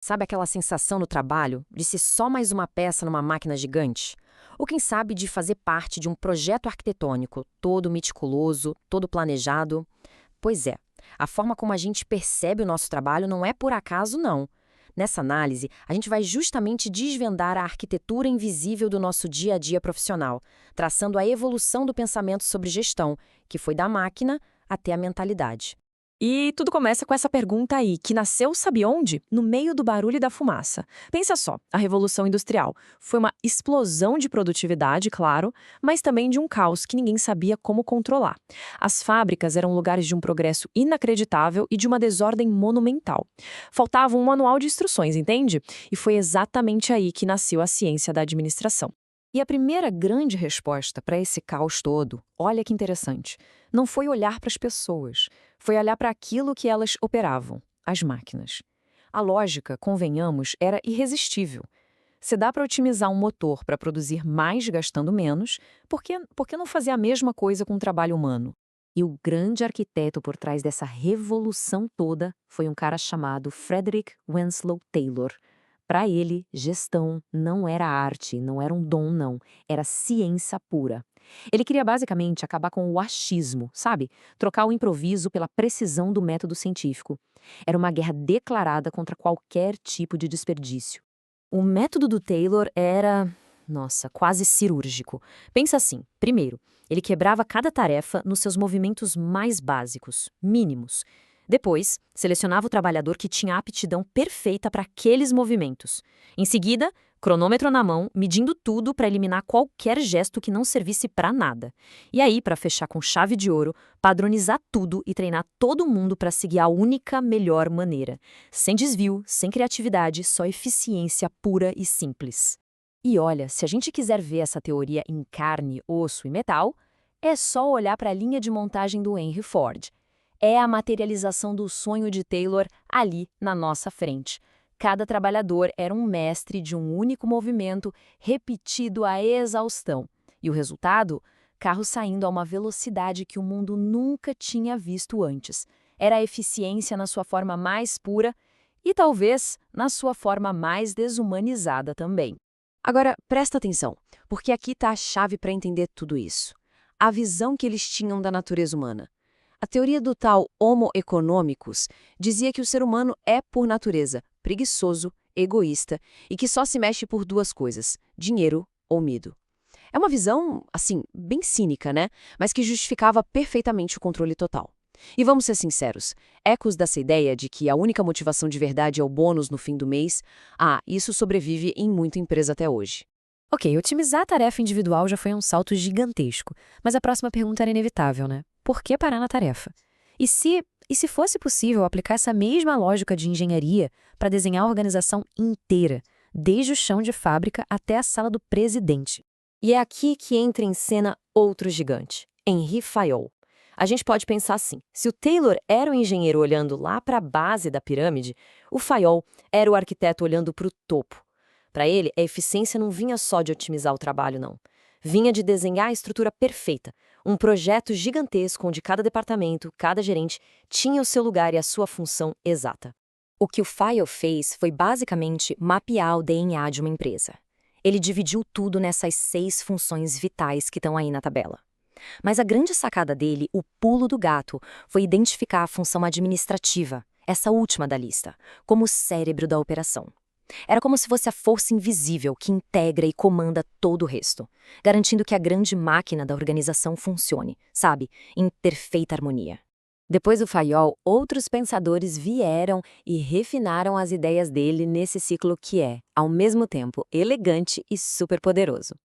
Sabe aquela sensação no trabalho de ser só mais uma peça numa máquina gigante? Ou quem sabe de fazer parte de um projeto arquitetônico todo meticuloso, todo planejado? Pois é, a forma como a gente percebe o nosso trabalho não é por acaso, não. Nessa análise, a gente vai justamente desvendar a arquitetura invisível do nosso dia a dia profissional, traçando a evolução do pensamento sobre gestão, que foi da máquina até a mentalidade. E tudo começa com essa pergunta aí, que nasceu sabe onde? No meio do barulho e da fumaça. Pensa só, a Revolução Industrial foi uma explosão de produtividade, claro, mas também de um caos que ninguém sabia como controlar. As fábricas eram lugares de um progresso inacreditável e de uma desordem monumental. Faltava um manual de instruções, entende? E foi exatamente aí que nasceu a ciência da administração. E a primeira grande resposta para esse caos todo, olha que interessante, não foi olhar para as pessoas, foi olhar para aquilo que elas operavam, as máquinas. A lógica, convenhamos, era irresistível. Se dá para otimizar um motor para produzir mais gastando menos, por que não fazer a mesma coisa com o trabalho humano? E o grande arquiteto por trás dessa revolução toda foi um cara chamado Frederick Winslow Taylor. Para ele, gestão não era arte, não era um dom, não. Era ciência pura. Ele queria basicamente acabar com o achismo, sabe? Trocar o improviso pela precisão do método científico. Era uma guerra declarada contra qualquer tipo de desperdício. O método do Taylor era, nossa, quase cirúrgico. Pensa assim: primeiro, ele quebrava cada tarefa nos seus movimentos mais básicos, mínimos. Depois, selecionava o trabalhador que tinha a aptidão perfeita para aqueles movimentos. Em seguida, cronômetro na mão, medindo tudo para eliminar qualquer gesto que não servisse para nada. E aí, para fechar com chave de ouro, padronizar tudo e treinar todo mundo para seguir a única melhor maneira. Sem desvio, sem criatividade, só eficiência pura e simples. E olha, se a gente quiser ver essa teoria em carne, osso e metal, é só olhar para a linha de montagem do Henry Ford. É a materialização do sonho de Taylor ali na nossa frente. Cada trabalhador era um mestre de um único movimento, repetido à exaustão. E o resultado? Carro saindo a uma velocidade que o mundo nunca tinha visto antes. Era a eficiência na sua forma mais pura e, talvez, na sua forma mais desumanizada também. Agora, presta atenção, porque aqui está a chave para entender tudo isso. A visão que eles tinham da natureza humana. A teoria do tal Homo economicus dizia que o ser humano é, por natureza, preguiçoso, egoísta e que só se mexe por duas coisas: dinheiro ou medo. É uma visão, assim, bem cínica, né? Mas que justificava perfeitamente o controle total. E vamos ser sinceros, ecos dessa ideia de que a única motivação de verdade é o bônus no fim do mês, isso sobrevive em muita empresa até hoje. Ok, otimizar a tarefa individual já foi um salto gigantesco, mas a próxima pergunta era inevitável, né? Por que parar na tarefa? E se fosse possível aplicar essa mesma lógica de engenharia para desenhar a organização inteira, desde o chão de fábrica até a sala do presidente? E é aqui que entra em cena outro gigante, Henri Fayol. A gente pode pensar assim: se o Taylor era o engenheiro olhando lá para a base da pirâmide, o Fayol era o arquiteto olhando para o topo. Para ele, a eficiência não vinha só de otimizar o trabalho, não. Vinha de desenhar a estrutura perfeita, um projeto gigantesco onde cada departamento, cada gerente, tinha o seu lugar e a sua função exata. O que o Fayol fez foi basicamente mapear o DNA de uma empresa. Ele dividiu tudo nessas 6 funções vitais que estão aí na tabela. Mas a grande sacada dele, o pulo do gato, foi identificar a função administrativa, essa última da lista, como o cérebro da operação. Era como se fosse a força invisível que integra e comanda todo o resto, garantindo que a grande máquina da organização funcione, sabe, em perfeita harmonia. Depois do Fayol, outros pensadores vieram e refinaram as ideias dele nesse ciclo que é, ao mesmo tempo, elegante e superpoderoso.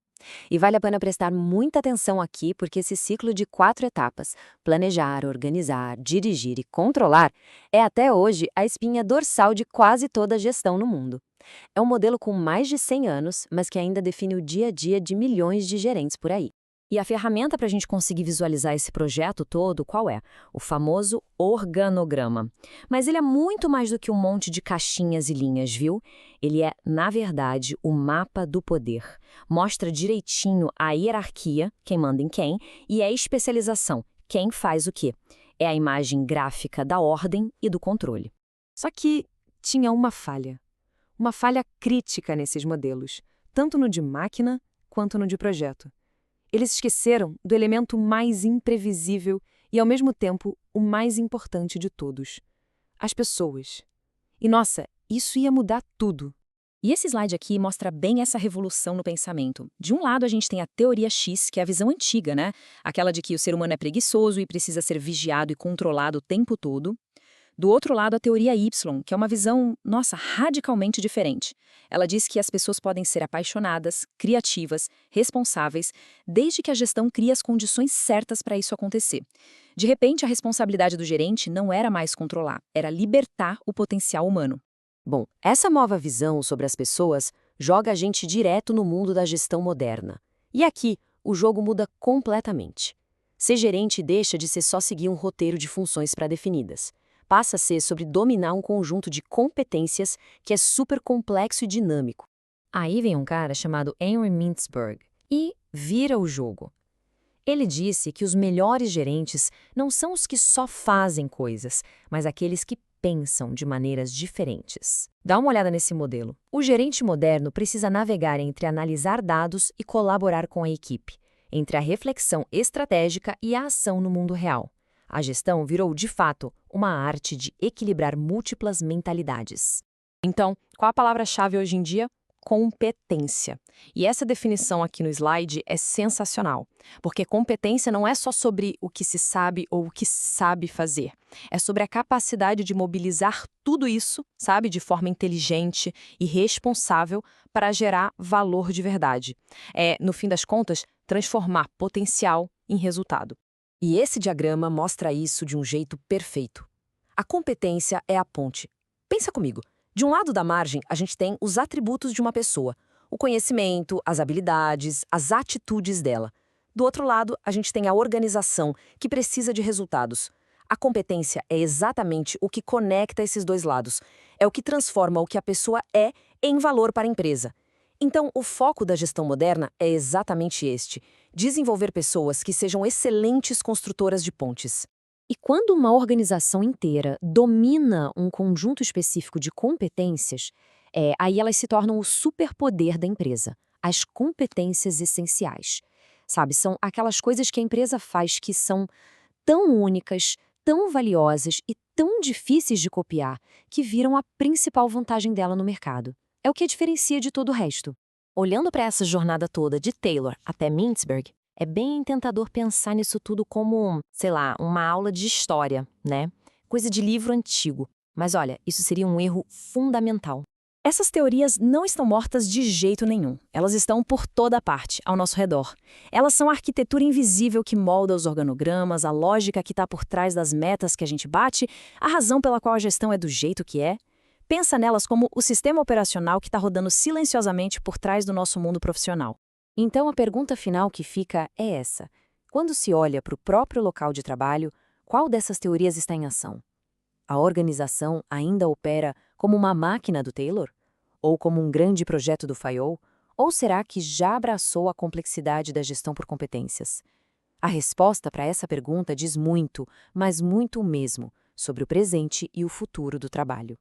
E vale a pena prestar muita atenção aqui, porque esse ciclo de 4 etapas, planejar, organizar, dirigir e controlar, é até hoje a espinha dorsal de quase toda a gestão no mundo. É um modelo com mais de 100 anos, mas que ainda define o dia a dia de milhões de gerentes por aí. E a ferramenta para a gente conseguir visualizar esse projeto todo, qual é? O famoso organograma. Mas ele é muito mais do que um monte de caixinhas e linhas, viu? Ele é, na verdade, o mapa do poder. Mostra direitinho a hierarquia, quem manda em quem, e a especialização, quem faz o quê. É a imagem gráfica da ordem e do controle. Só que tinha uma falha. uma falha crítica nesses modelos, tanto no de máquina quanto no de projeto. Eles esqueceram do elemento mais imprevisível e, ao mesmo tempo, o mais importante de todos: as pessoas. E, nossa, isso ia mudar tudo. E esse slide aqui mostra bem essa revolução no pensamento. De um lado, a gente tem a teoria X, que é a visão antiga, né? Aquela de que o ser humano é preguiçoso e precisa ser vigiado e controlado o tempo todo. Do outro lado, a teoria Y, que é uma visão, nossa, radicalmente diferente. Ela diz que as pessoas podem ser apaixonadas, criativas, responsáveis, desde que a gestão crie as condições certas para isso acontecer. De repente, a responsabilidade do gerente não era mais controlar, era libertar o potencial humano. Bom, essa nova visão sobre as pessoas joga a gente direto no mundo da gestão moderna. E aqui, o jogo muda completamente. Ser gerente deixa de ser só seguir um roteiro de funções pré-definidas. Passa a ser sobre dominar um conjunto de competências que é super complexo e dinâmico. Aí vem um cara chamado Henry Mintzberg e vira o jogo. Ele disse que os melhores gerentes não são os que só fazem coisas, mas aqueles que pensam de maneiras diferentes. Dá uma olhada nesse modelo. O gerente moderno precisa navegar entre analisar dados e colaborar com a equipe, entre a reflexão estratégica e a ação no mundo real. A gestão virou, de fato, uma arte de equilibrar múltiplas mentalidades. Então, qual a palavra-chave hoje em dia? Competência. E essa definição aqui no slide é sensacional, porque competência não é só sobre o que se sabe ou o que se sabe fazer. É sobre a capacidade de mobilizar tudo isso, sabe, de forma inteligente e responsável para gerar valor de verdade. É, no fim das contas, transformar potencial em resultado. E esse diagrama mostra isso de um jeito perfeito. A competência é a ponte. Pensa comigo. De um lado da margem, a gente tem os atributos de uma pessoa, o conhecimento, as habilidades, as atitudes dela. Do outro lado, a gente tem a organização, que precisa de resultados. A competência é exatamente o que conecta esses dois lados. É o que transforma o que a pessoa é em valor para a empresa. Então, o foco da gestão moderna é exatamente este: desenvolver pessoas que sejam excelentes construtoras de pontes. E quando uma organização inteira domina um conjunto específico de competências, aí elas se tornam o superpoder da empresa, as competências essenciais. Sabe, são aquelas coisas que a empresa faz que são tão únicas, tão valiosas e tão difíceis de copiar, que viram a principal vantagem dela no mercado. É o que a diferencia de todo o resto. Olhando para essa jornada toda de Taylor até Mintzberg, é bem tentador pensar nisso tudo como, sei lá, uma aula de história, né? Coisa de livro antigo. Mas olha, isso seria um erro fundamental. Essas teorias não estão mortas de jeito nenhum. Elas estão por toda parte, ao nosso redor. Elas são a arquitetura invisível que molda os organogramas, a lógica que está por trás das metas que a gente bate, a razão pela qual a gestão é do jeito que é. Pensa nelas como o sistema operacional que está rodando silenciosamente por trás do nosso mundo profissional. Então, a pergunta final que fica é essa: quando se olha para o próprio local de trabalho, qual dessas teorias está em ação? A organização ainda opera como uma máquina do Taylor? Ou como um grande projeto do Fayol? Ou será que já abraçou a complexidade da gestão por competências? A resposta para essa pergunta diz muito, mas muito mesmo, sobre o presente e o futuro do trabalho.